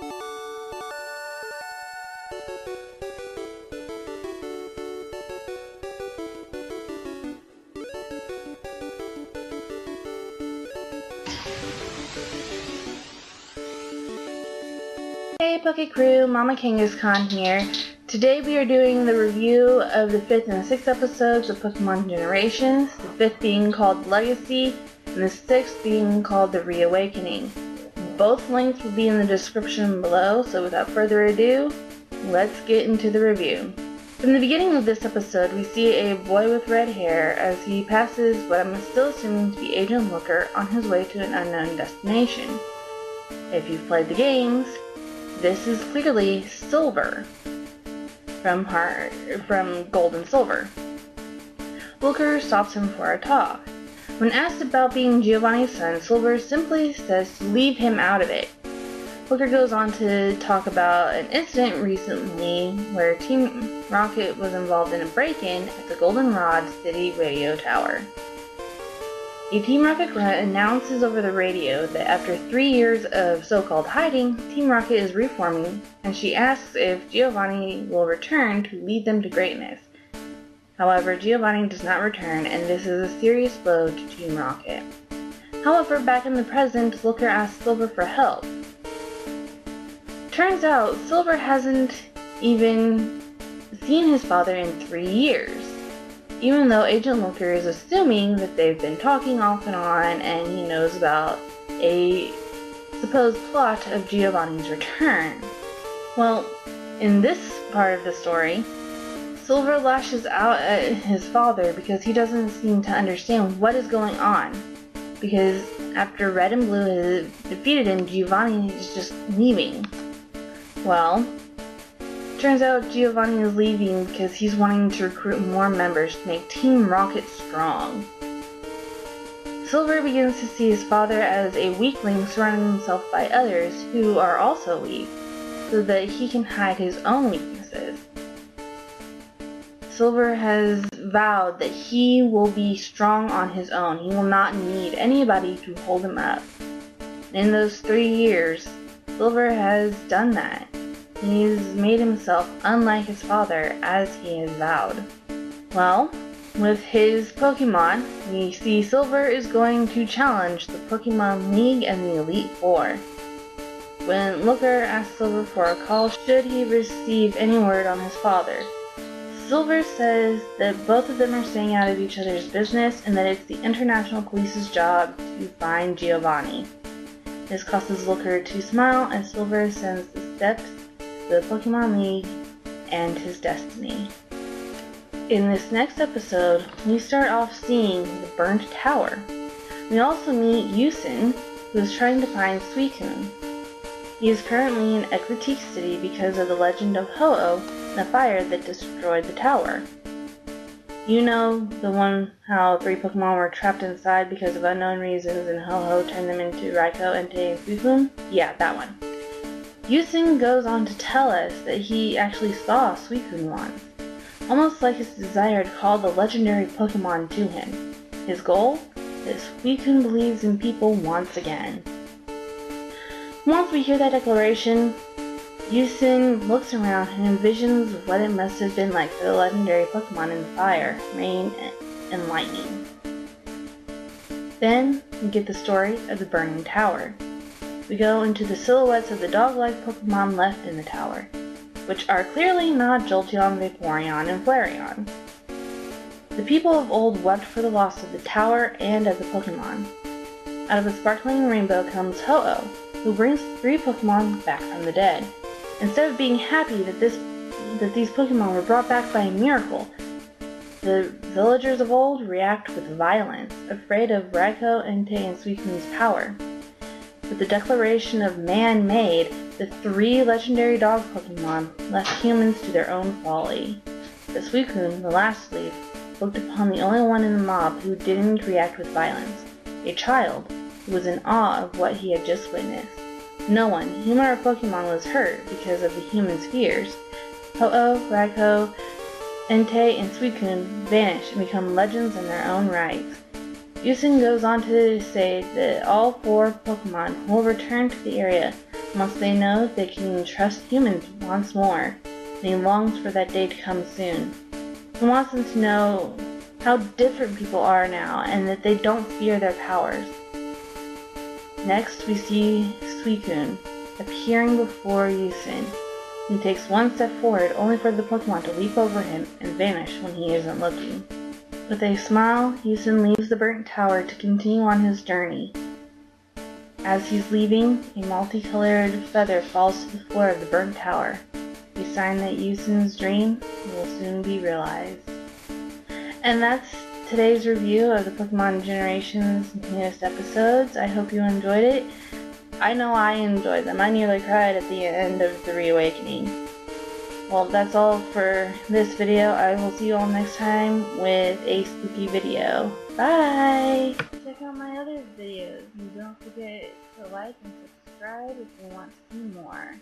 Hey Poke Crew, Mama Kangaskhan here. Today we are doing the review of the 5th and 6th episodes of Pokemon Generations, the 5th being called Legacy, and the 6th being called The Reawakening. Both links will be in the description below, so without further ado, let's get into the review. From the beginning of this episode, we see a boy with red hair as he passes what I'm still assuming to be Agent Looker on his way to an unknown destination. If you've played the games, this is clearly Silver from Gold and Silver. Looker stops him for a talk. When asked about being Giovanni's son, Silver simply says to leave him out of it. Looker goes on to talk about an incident recently where Team Rocket was involved in a break-in at the Goldenrod City radio tower. A Team Rocket grunt announces over the radio that after 3 years of so-called hiding, Team Rocket is reforming, and she asks if Giovanni will return to lead them to greatness. However, Giovanni does not return, and this is a serious blow to Team Rocket. However, back in the present, Looker asks Silver for help. Turns out, Silver hasn't even seen his father in 3 years. Even though Agent Looker is assuming that they've been talking off and on and he knows about a supposed plot of Giovanni's return. Well, in this part of the story, Silver lashes out at his father because he doesn't seem to understand what is going on. Because after Red and Blue has defeated him, Giovanni is just leaving. Well, turns out Giovanni is leaving because he's wanting to recruit more members to make Team Rocket strong. Silver begins to see his father as a weakling surrounding himself by others who are also weak, so that he can hide his own weaknesses. Silver has vowed that he will be strong on his own. He will not need anybody to hold him up. In those 3 years, Silver has done that. He's made himself unlike his father, as he has vowed. Well, with his Pokemon, we see Silver is going to challenge the Pokemon League and the Elite Four. When Looker asks Silver for a call, should he receive any word on his father, Silver says that both of them are staying out of each other's business and that it's the International Police's job to find Giovanni. This causes Looker to smile as Silver sends the steps the Pokemon League and his destiny. In this next episode, we start off seeing the burned tower. We also meet Yusin, who is trying to find Suicune. He is currently in Ecruteak City because of the legend of Ho-Oh and the fire that destroyed the tower. You know, the one how 3 Pokemon were trapped inside because of unknown reasons and Ho-Oh turned them into Raikou, Entei, and Suicune? Yeah, that one. Yusin goes on to tell us that he actually saw Suicune once, almost like his desire to call the legendary Pokemon to him. His goal? That Suicune believes in people once again. Once we hear that declaration, Yusin looks around and envisions what it must have been like for the legendary Pokemon in the fire, rain, and lightning. Then we get the story of the burning tower. We go into the silhouettes of the dog-like Pokemon left in the tower, which are clearly not Jolteon, Vaporeon, and Flareon. The people of old wept for the loss of the tower and of the Pokemon. Out of the sparkling rainbow comes Ho-Oh, who brings 3 Pokemon back from the dead. Instead of being happy that these Pokemon were brought back by a miracle, the villagers of old react with violence, afraid of Raikou, Entei, and Suicune's power. With the declaration of man-made, the 3 legendary dog Pokemon left humans to their own folly. But Suicune, the last leaf, looked upon the only one in the mob who didn't react with violence, a child who was in awe of what he had just witnessed. No one, human or Pokemon, was hurt because of the humans' fears. Ho-Oh, Raikou, Entei, and Suicune vanish and become legends in their own rights. Yusin goes on to say that all 4 Pokemon will return to the area Once they know, they can trust humans once more, and he longs for that day to come soon. He wants them to know how different people are now, and that they don't fear their powers. Next, we see Suicune appearing before Yusin. He takes one step forward, only for the Pokemon to leap over him and vanish when he isn't looking. With a smile, Yusin leaves the burnt tower to continue on his journey. As he's leaving, a multicolored feather falls to the floor of the burnt tower, a sign that Yusin's dream will soon be realized. And that's today's review of the Pokemon Generations newest episodes. I hope you enjoyed it. I know I enjoyed them. I nearly cried at the end of the Reawakening. Well, that's all for this video. I will see you all next time with a spooky video. Bye! Check out my other videos and don't forget to like and subscribe if you want to see more.